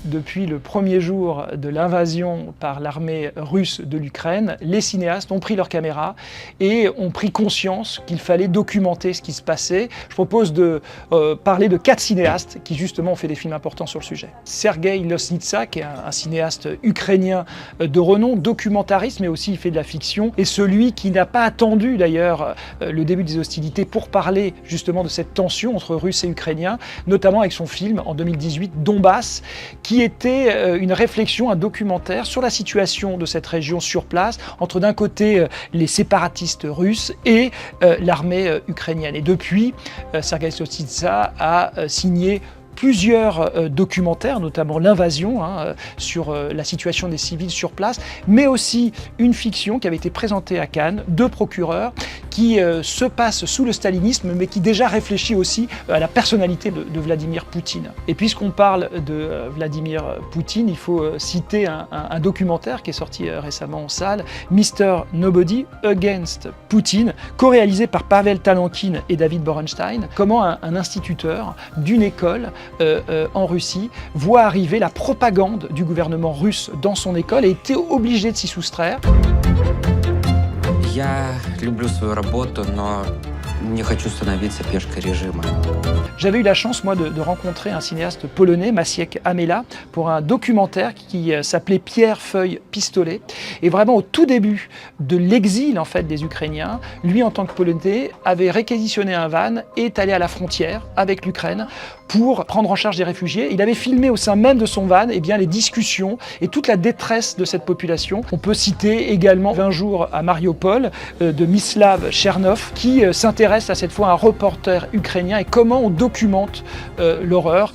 Depuis le premier jour de l'invasion par l'armée russe de l'Ukraine, les cinéastes ont pris leur caméra et ont pris conscience qu'il fallait documenter ce qui se passait. Je propose de parler de 4 cinéastes qui justement ont fait des films importants sur le sujet. Sergueï Loznitsa, qui est un cinéaste ukrainien de renom, documentariste, mais aussi il fait de la fiction, et celui qui n'a pas attendu d'ailleurs le début des hostilités pour parler justement de cette tension entre Russes et Ukrainiens, notamment avec son film en 2018, Donbass, qui était une réflexion, un documentaire sur la situation de cette région sur place, entre d'un côté les séparatistes russes et l'armée ukrainienne. Et depuis, Sergueï Loznitsa a signé plusieurs documentaires, notamment L'Invasion, sur la situation des civils sur place, mais aussi une fiction qui avait été présentée à Cannes, 2 procureurs, qui se passe sous le stalinisme, mais qui déjà réfléchit aussi à la personnalité de Vladimir Poutine. Et puisqu'on parle de Vladimir Poutine, il faut citer un documentaire qui est sorti récemment en salle, Mr. Nobody Against Putin, co-réalisé par Pavel Talankin et David Borenstein. Comment un instituteur d'une école en Russie voit arriver la propagande du gouvernement russe dans son école et était obligé de s'y soustraire. Я люблю свою работу, но не хочу становиться пешкой режима. J'avais eu la chance, moi, de rencontrer un cinéaste polonais, Maciek Amela, pour un documentaire qui s'appelait Pierre, Feuille, Pistolet. Et vraiment, au tout début de l'exil, en fait, des Ukrainiens, lui, en tant que Polonais, avait réquisitionné un van et est allé à la frontière avec l'Ukraine pour prendre en charge des réfugiés. Il avait filmé au sein même de son van les discussions et toute la détresse de cette population. On peut citer également 20 jours à Mariupol de Mislav Chernov, qui s'intéresse à cette fois à un reporter ukrainien et comment on documente l'horreur.